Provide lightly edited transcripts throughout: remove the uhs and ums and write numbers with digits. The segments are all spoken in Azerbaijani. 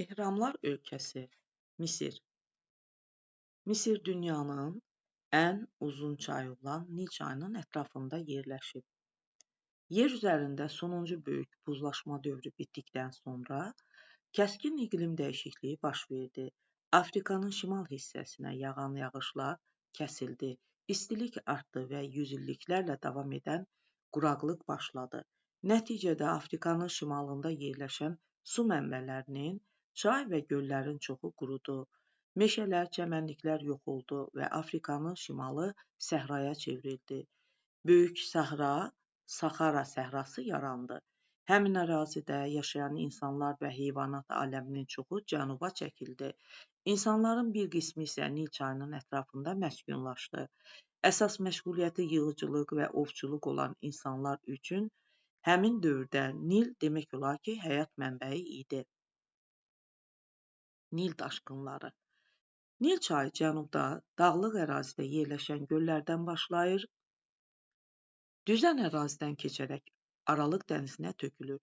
Ehramlar ölkəsi Misir. Misir dünyanın ən uzun çayı olan Nil çayının ətrafında yerləşib. Yer üzərində sonuncu böyük buzlaşma dövrü bitdikdən sonra kəskin iqlim dəyişikliyi baş verdi. Afrikanın şimal hissəsinə yağan yağışlar kəsildi, istilik artdı və yüzilliklərlə davam edən quraqlıq başladı. Nəticədə Afrikanın şimalında yerləşən su mənbələrinin, çay və göllərin çoxu qurudu. Meşələr, çəmənliklər yox oldu və Afrikanın şimalı səhraya çevrildi. Böyük Sahara səhrası yarandı. Həmin ərazidə yaşayan insanlar və heyvanat aləminin çoxu cənuba çəkildi. İnsanların bir qismi isə Nil çayının ətrafında məskunlaşdı. Əsas məşğuliyyəti yığıcılıq və ovçuluq olan insanlar üçün həmin dövrdə Nil demək olar ki, həyat mənbəyi idi. Nil daşqınları. Nil çayı cənubda, dağlıq ərazidə yerləşən göllərdən başlayır, düzən ərazidən keçərək Aralıq dənizinə tökülür.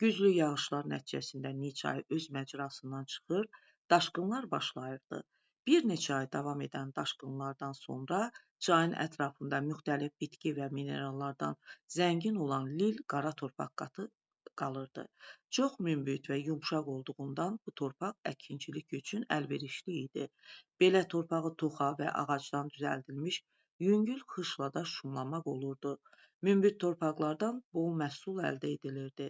Güclü yağışlar nəticəsində Nil çayı öz məcrasından çıxır, daşqınlar başlayırdı. Bir neçə ay davam edən daşqınlardan sonra çayın ətrafında müxtəlif bitki və minerallardan zəngin olan lil qara torpaq qatı qalırdı. Çox münbit və yumşaq olduğundan bu torpaq əkinçilik üçün əlverişli idi. Belə torpağı toxa və ağacdan düzəldilmiş yüngül xışla da şumlamaq olurdu. Münbit torpaqlardan bol məhsul əldə edilirdi.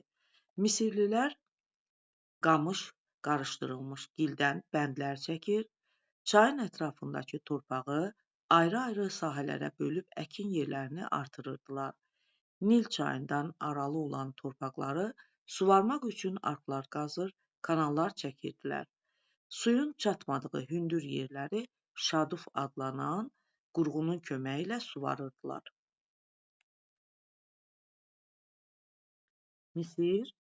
Misirlilər qamış qarışdırılmış gildən bəndlər çəkir, çayın ətrafındakı torpağı ayrı-ayrı sahələrə bölüb əkin yerlərini artırırdılar. Nil çayından aralı olan torpaqları suvarmaq üçün arxlar qazır, kanallar çəkirdilər. Suyun çatmadığı hündür yerləri şaduf adlanan qurğunun köməyi ilə suvarırdılar. Misir,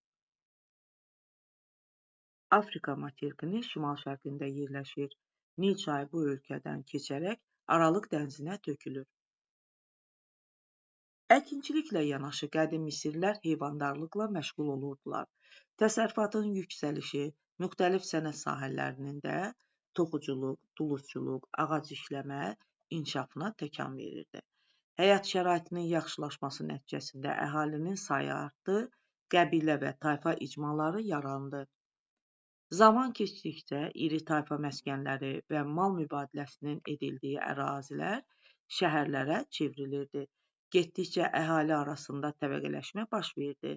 Afrika materikinin şimal-şərqində yerləşir. Nil çayı bu ölkədən keçərək Aralıq dənizinə tökülür. Əkinçiliklə yanaşı qədim Misirlilər heyvandarlıqla məşğul olurdular. Təsərrüfatın yüksəlişi müxtəlif sənət sahələrinin də toxuculuq, duluzçuluq, ağac işləmə inkişafına təkan verirdi. Həyat şəraitinin yaxşılaşması nəticəsində əhalinin sayı artdı, qəbilə və tayfa icmaları yarandı. Zaman keçdikcə iri tayfa məskənləri və mal mübadiləsinin edildiyi ərazilər şəhərlərə çevrilirdi. Getdikcə əhali arasında təbəqələşmə baş verdi.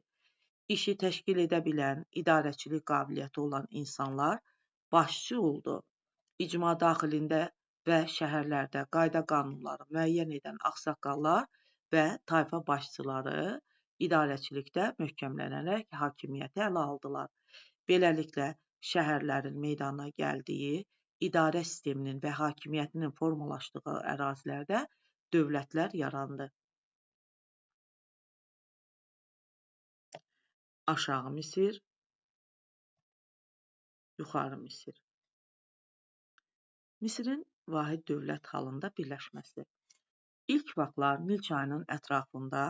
İşi təşkil edə bilən, idarəçilik qabiliyyəti olan insanlar başçı oldu. İcma daxilində və şəhərlərdə qayda-qanunları müəyyən edən ağsaqqallar və tayfa başçıları idarəçilikdə möhkəmlənərək hakimiyyəti ələ aldılar. Beləliklə, şəhərlərin meydana gəldiyi, idarə sisteminin və hakimiyyətinin formalaşdığı ərazilərdə dövlətlər yarandı. Aşağı Misir, Yuxarı Misir. Misirin vahid dövlət halında birləşməsi. İlk vaxtlar Nil çayının ətrafında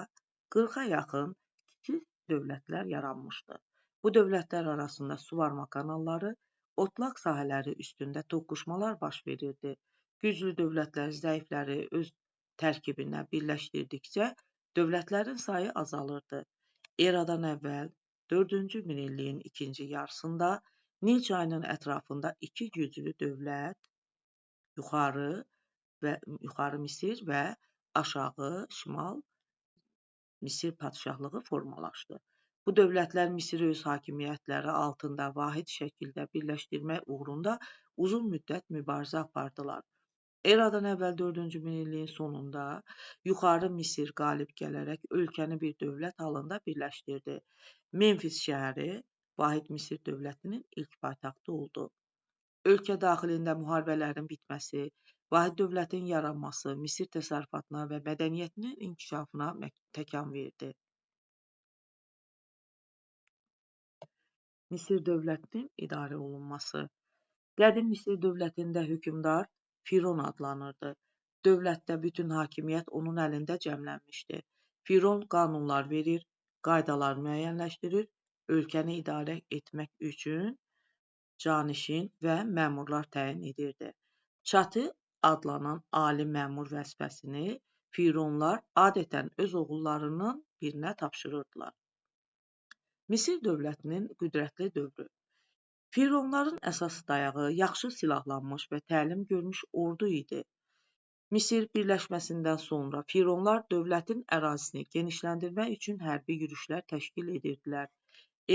40-a yaxın kiçik dövlətlər yaranmışdı. Bu dövlətlər arasında suvarma kanalları, otlaq sahələri üstündə toqquşmalar baş verirdi. Güclü dövlətlər zəifləri öz tərkibinə birləşdirdikcə dövlətlərin sayı azalırdı. Eradan əvvəl 4-cü minilliyin ikinci yarısında Nil çayının ətrafında iki güclü dövlət, Yuxarı Misir və Aşağı Şimal Misir padşahlığı formalaşdı. Bu dövlətlər Misiri öz hakimiyyətləri altında vahid şəkildə birləşdirmək uğrunda uzun müddət mübarizə apardılar. Eradan əvvəl 4-cü minilliyin sonunda Yuxarı Misir qalib gələrək ölkəni bir dövlət halında birləşdirdi. Memfis şəhəri vahid Misir dövlətinin ilk paytaxtı oldu. Ölkə daxilində müharibələrin bitməsi, vahid dövlətin yaranması Misir təsərrüfatına və mədəniyyətinin inkişafına təkan verdi. Misir dövlətinin idarə olunması. Qədim Misir dövlətində hökmdar Firon adlanırdı. Dövlətdə bütün hakimiyyət onun əlində cəmlənmişdi. Firon qanunlar verir, qaydalar müəyyənləşdirir, ölkəni idarə etmək üçün canişin və məmurlar təyin edirdi. Çatı adlanan ali məmur vəzifəsini Fironlar adətən öz oğullarının birinə tapşırırdılar. Misir dövlətinin qüdrətli dövrü. Fironların əsas dayağı yaxşı silahlanmış və təlim görmüş ordu idi. Misir birləşməsindən sonra Fironlar dövlətin ərazisini genişləndirmək üçün hərbi yürüşlər təşkil edirdilər.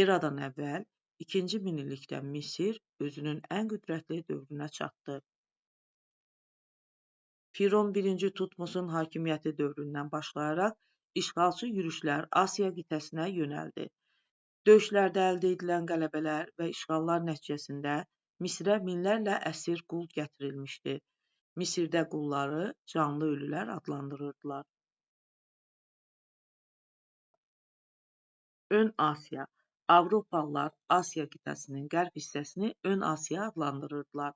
Eradan əvvəl 2-ci minillikdə Misir özünün ən qüdrətli dövrünə çatdı. Firon 1-ci Tutmosun hakimiyyəti dövründən başlayaraq işğalçı yürüşlər Asiya qitəsinə yönəldi. Döyüşlərdə əldə edilən qələbələr və işğallar nəticəsində Misrə minlərlə əsir qul gətirilmişdi. Misirdə qulları canlı ölülər adlandırırdılar. Ön Asiya. Avropalılar Asiya qitəsinin qərb hissəsini Ön Asiya adlandırırdılar.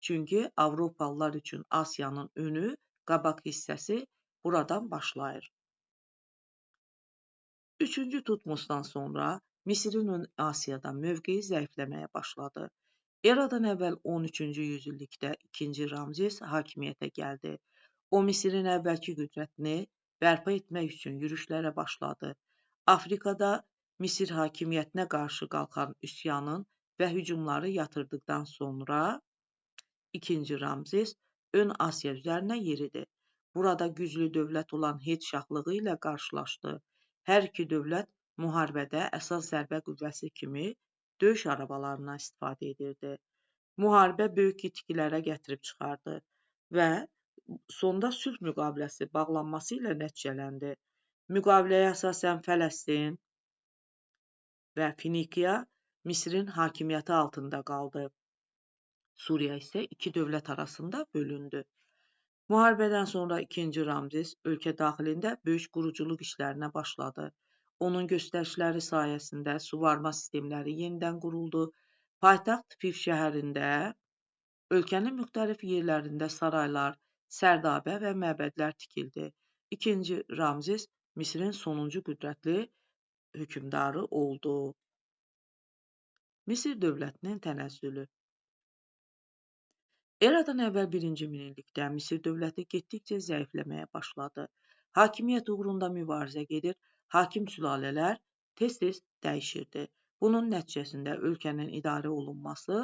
Çünki Avropalılar üçün Asiyanın önü, qabaq hissəsi buradan başlayır. 3-cü Tutmosdan sonra Misirin Ön Asiyada mövqeyi zəifləməyə başladı. Eradan əvvəl 13-cü yüzillikdə 2-ci Ramzes hakimiyyətə gəldi. O, Misirin əvvəlki qüdrətini bərpa etmək üçün yürüşlərə başladı. Afrikada Misir hakimiyyətinə qarşı qalxan üsyanın və hücumları yatırdıqdan sonra 2-ci Ramzes Ön Asiya üzərinə yeridi. Burada güclü dövlət olan Het şahlığı ilə qarşılaşdı. Hər iki dövlət müharibədə əsas zərbə qüvvəsi kimi döyüş arabalarından istifadə edirdi. Müharibə böyük itkilərə gətirib çıxardı və sonda sülh müqaviləsi bağlanması ilə nəticələndi. Müqaviləyə əsasən Fələstin və Finikiya Misirin hakimiyyəti altında qaldı. Suriya isə iki dövlət arasında bölündü. Müharibədən sonra 2-ci Ramzes ölkə daxilində böyük quruculuq işlərinə başladı. Onun göstərişləri sayəsində suvarma sistemləri yenidən quruldu. Paytaxt Fif şəhərində ölkənin müxtəlif yerlərində saraylar, sərdabə və məbədlər tikildi. 2-ci Ramzes Misirin sonuncu qüdrətli hökmdarı oldu. Misir dövlətinin tənəzzülü. Eradan əvvəl 1-ci minillikdə Misir dövləti getdikcə zəifləməyə başladı. Hakimiyyət uğrunda mübarizə gedir, hakim sülalələr tez-tez dəyişirdi. Bunun nəticəsində ölkənin idarə olunması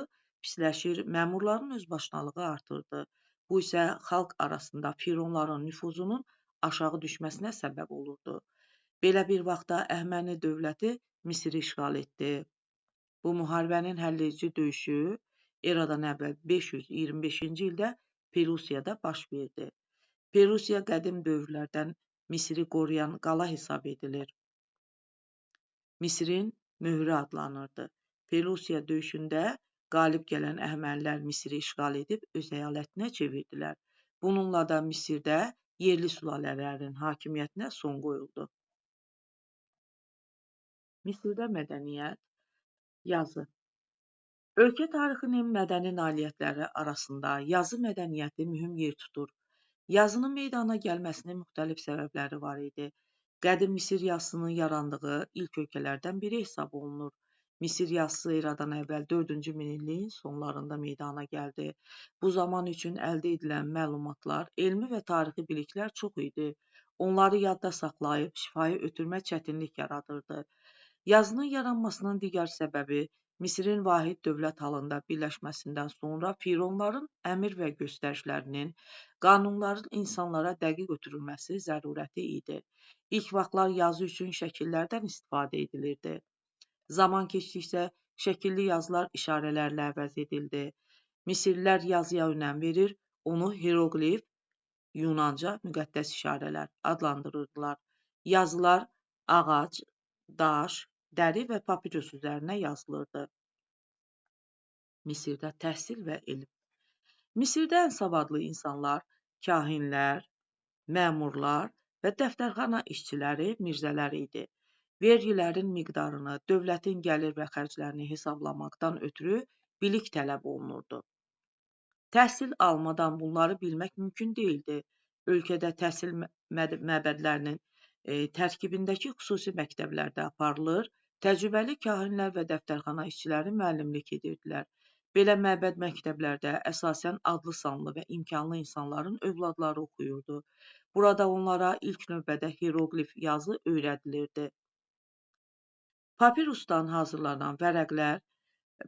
pisləşir, məmurların özbaşınalığı artırdı. Bu isə xalq arasında Fironların nüfuzunun aşağı düşməsinə səbəb olurdu. Belə bir vaxtda Əhəməni dövləti Misiri işğal etdi. Bu müharibənin həlledici döyüşü Eradan əvvəl 525-ci ildə Perusiyada baş verdi. Perusiya qədim dövrlərdən Misiri qoruyan qala hesab edilir. Misirin möhrü adlanırdı. Perusiya döyüşündə qalib gələn Əhəmənilər Misiri işğal edib öz əyalətinə çevirdilər. Bununla da Misirdə yerli sülalələrin hakimiyyətinə son qoyuldu. Misirdə mədəniyyət, yazı. Ölkə tarixinin mədəni nailiyyətləri arasında yazı mədəniyyəti mühüm yer tutur. Yazının meydana gəlməsinin müxtəlif səbəbləri var idi. Qədim Misir yazısının yarandığı ilk ölkələrdən biri hesab olunur. Misir yazısı eradan əvvəl 4-cü minilliyin sonlarında meydana gəldi. Bu zaman üçün əldə edilən məlumatlar, elmi və tarixi biliklər çox idi. Onları yadda saxlayıb şifahi ötürmək çətinlik yaradırdı. Yazının yaranmasının digər səbəbi Misirin vahid dövlət halında birləşməsindən sonra Fironların əmir və göstərişlərinin, qanunların insanlara dəqiq ötürülməsi zərurəti idi. İlk vaxtlar yazı üçün şəkillərdən istifadə edilirdi. Zaman keçdikcə şəkilli yazılar işarələrlə əvəz edildi. Misirlilər yazıya önəm verir, onu hieroqlif, Yunanca müqəddəs işarələr adlandırırdılar. Yazılar ağac, daş, dəri və papirus üzərinə yazılırdı. Misirdə təhsil və elm. Misirdə ən savadlı insanlar, kahinlər, məmurlar və dəftərxana işçiləri mirzələr idi. Vergilərin miqdarını, dövlətin gəlir və xərclərini hesablamaqdan ötürü bilik tələb olunurdu. Təhsil almadan bunları bilmək mümkün deyildi. Ölkədə təhsil məbədlərinin tərkibindəki xüsusi məktəblərdə aparılır, təcrübəli kahinlər və dəftərxana işçiləri müəllimlik edirdilər. Belə məbəd məktəblərdə əsasən adlı-sanlı və imkanlı insanların övladları oxuyurdu. Burada onlara ilk növbədə hieroqlif yazı öyrədilirdi. Papirusdan hazırlanan vərəqlər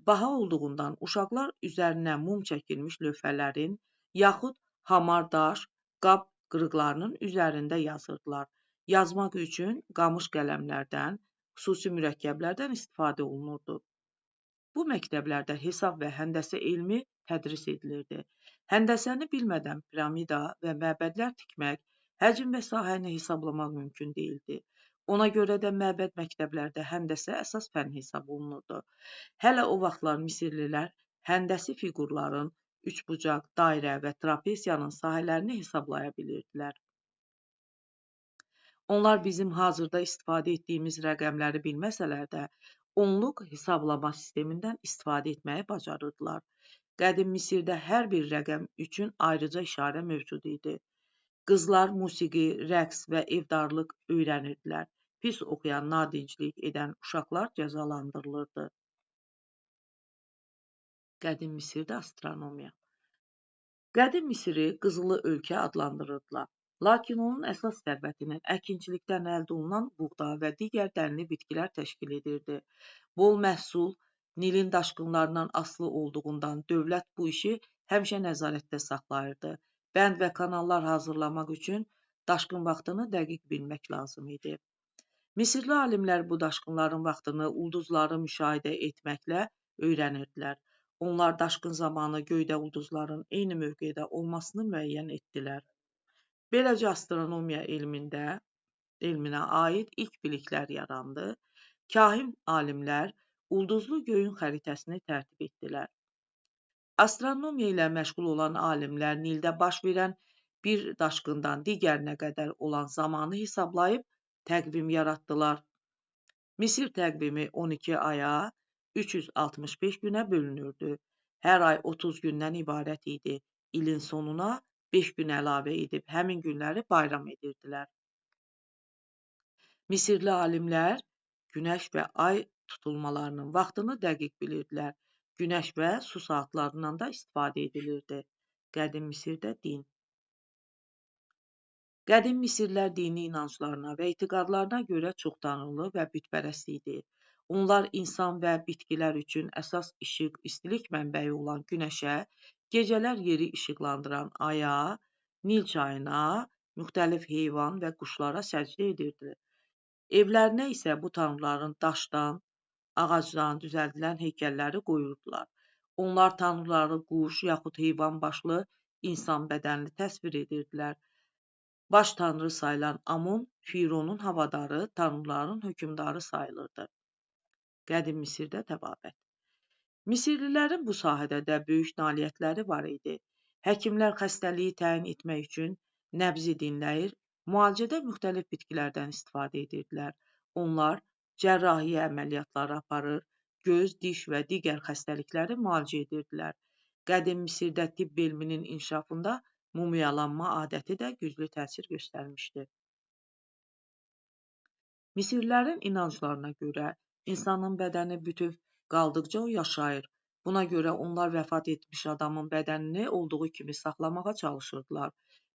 baha olduğundan uşaqlar üzərinə mum çəkilmiş lövhələrin yaxud hamar daş, qab qırıqlarının üzərində yazırdılar. Yazmaq üçün qamış qələmlərdən, xüsusi mürəkkəblərdən istifadə olunurdu. Bu məktəblərdə hesab və həndəsə elmi tədris edilirdi. Həndəsəni bilmədən piramida və məbədlər tikmək, həcm və sahəni hesablamaq mümkün deyildi. Ona görə də məbəd məktəblərdə həndəsə əsas fənn hesab olunurdu. Hələ o vaxtlar Misirlilər həndəsi fiqurların, üçbucaq, dairə və trapesiyanın sahələrini hesablaya bilirdilər. Onlar bizim hazırda istifadə etdiyimiz rəqəmləri bilməsələr də, onluq hesablama sistemindən istifadə etməyi bacarırdılar. Qədim Misirdə hər bir rəqəm üçün ayrıca işarə mövcud idi. Qızlar musiqi, rəqs və evdarlıq öyrənirdilər. Pis oxuyan, nadinclik edən uşaqlar cəzalandırılırdı. Qədim Misirdə astronomiya. Qədim Misiri qızılı ölkə adlandırırdılar. Lakin onun əsas sərvətinin əkinçilikdən əldə olunan buğda və digər dənli bitkilər təşkil edirdi. Bol məhsul Nilin daşqınlarından asılı olduğundan dövlət bu işi həmişə nəzarətdə saxlayırdı. Bənd və kanallar hazırlamaq üçün daşqın vaxtını dəqiq bilmək lazım idi. Misirli alimlər bu daşqınların vaxtını ulduzları müşahidə etməklə öyrənirdilər. Onlar daşqın zamanı göydə ulduzların eyni mövqedə olmasını müəyyən etdilər. Beləcə astronomiya elminə aid ilk biliklər yarandı. Kahin alimlər ulduzlu göyün xəritəsini tərtib etdilər. Astronomiya ilə məşğul olan alimlər Nildə baş verən bir daşqından digərinə qədər olan zamanı hesablayıb təqvim yaratdılar. Misir təqvimi 12 aya, 365 günə bölünürdü. Hər ay 30 gündən ibarət idi. İlin sonuna 5 gün əlavə edib həmin günləri bayram edirdilər. Misirli alimlər günəş və ay tutulmalarının vaxtını dəqiq bilirdilər. Günəş və su saatlarından da istifadə edilirdi. Qədim Misirdə din. Qədim Misirlər dini inanclarına və etiqadlarına görə çoxtanrılı və bütpərəst idi. Onlar insan və bitkilər üçün əsas işıq, istilik mənbəyi olan günəşə, gecələr yeri işıqlandıran aya, Nil çayına, müxtəlif heyvan və quşlara səcdə edirdilər. Evlərinə isə bu tanrıların daşdan, ağacdan düzəldilən heykəlləri qoyurdular. Onlar tanrıları quş yaxud heyvan başlı insan bədənli təsvir edirdilər. Baş tanrı sayılan Amon, Fironun havadarı, tanrıların hökmdarı sayılırdı. Qədim Misirdə təbabət. Misirlilərin bu sahədə də böyük nailiyyətləri var idi. Həkimlər xəstəliyi təyin etmək üçün nəbzi dinləyir, müalicədə müxtəlif bitkilərdən istifadə edirdilər. Onlar cərrahiyyə əməliyyatları aparır, göz, diş və digər xəstəlikləri müalicə edirdilər. Qədim Misirdə tibb elminin inkişafında mumiyalanma adəti də güclü təsir göstərmişdi. Misirlilərin inanclarına görə insanın bədəni bütöv qaldıqca o yaşayır. Buna görə onlar vəfat etmiş adamın bədənini olduğu kimi saxlamağa çalışırdılar.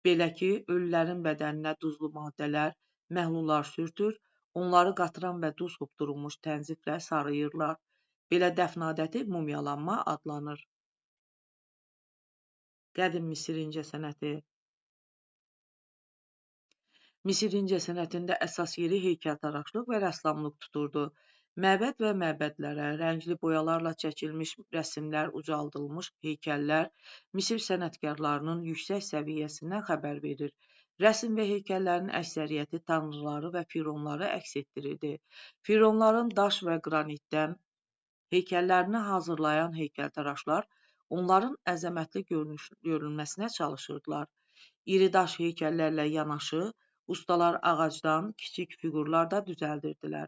Belə ki, ölülərin bədəninə duzlu maddələr, məhlullar sürtür, onları qatıran və duz hopdurulmuş tənziflə sarıyırlar. Belə dəfn adəti mumiyalanma adlanır. Qədim Misir incəsənəti. Misir incəsənətində əsas yeri heykəltaraşlıq və rəssamlıq tuturdu. Məbəd və məbədlərə rəngli boyalarla çəkilmiş rəsmlər, ucaldılmış heykəllər Misir sənətkarlarının yüksək səviyyəsindən xəbər verir. Rəsm və heykəllərin əksəriyyəti tanrıları və fironları əks etdirirdi. Fironların daş və qranitdən heykəllərini hazırlayan heykəltaraşlar onların əzəmətli görünməsinə çalışırdılar. İri daş heykəllərlə yanaşı, ustalar ağacdan kiçik fiqurlar da düzəldirdilər.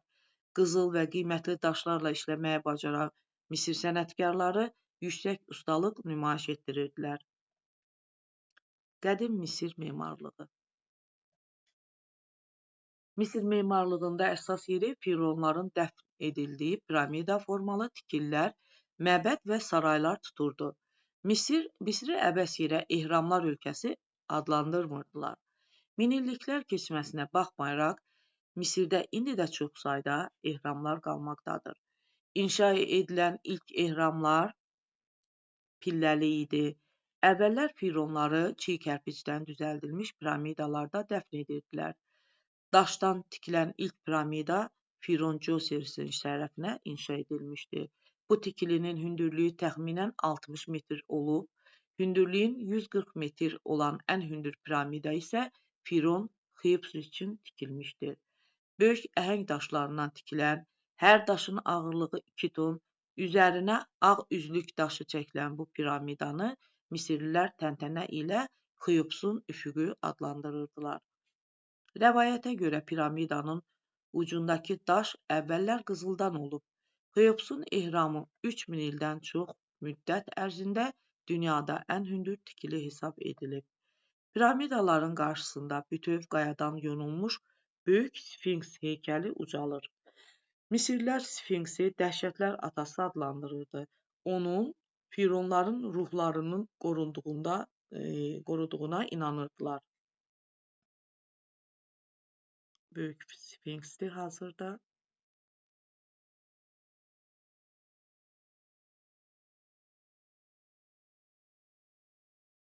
Qızıl və qiymətli daşlarla işləməyə bacaran Misir sənətkarları yüksək ustalıq nümayiş etdirirdilər. Qədim Misir memarlığı. Misir memarlığında əsas yeri fironların dəfn edildiyi piramida formalı tikililər məbəd və saraylar tuturdu. Misri əbəs yerə ehramlar ölkəsi adlandırmırdılar. Minilliklər keçməsinə baxmayaraq, Misirdə indi də çox sayda ehramlar qalmaqdadır. İnşa edilən ilk ehramlar pilləli idi. Əvvəllər fironları çiy kərpicdən düzəldilmiş piramidalarda dəfn edirdilər. Daşdan tikilən ilk piramida Firon Djosersin şərəfinə inşa edilmişdi. Bu tikilinin hündürlüyü təxminən 60 metr olub, hündürlüyün 140 metr olan ən hündür piramida isə Firon Xeops üçün tikilmişdir. Böyük əhəng daşlarından tikilən, hər daşın ağırlığı 2 ton, üzərinə ağ üzlük daşı çəkilən bu piramidanı Misirlilər təntənə ilə Xeopsun üfüqü adlandırırdılar. Rəvayətə görə piramidanın ucundakı daş əvvəllər qızıldan olub. Xeopsun ehramı 3000 ildən çox müddət ərzində dünyada ən hündür tikili hesab edilib. Piramidaların qarşısında bütöv qayadan yonulmuş böyük Sfinks heykəli ucalır. Misirlilər Sfinksi dəhşətlər atası adlandırırdı. Onun fironların ruhlarının qoruduğuna inanırdılar. Böyük Sfinksdir hazırda.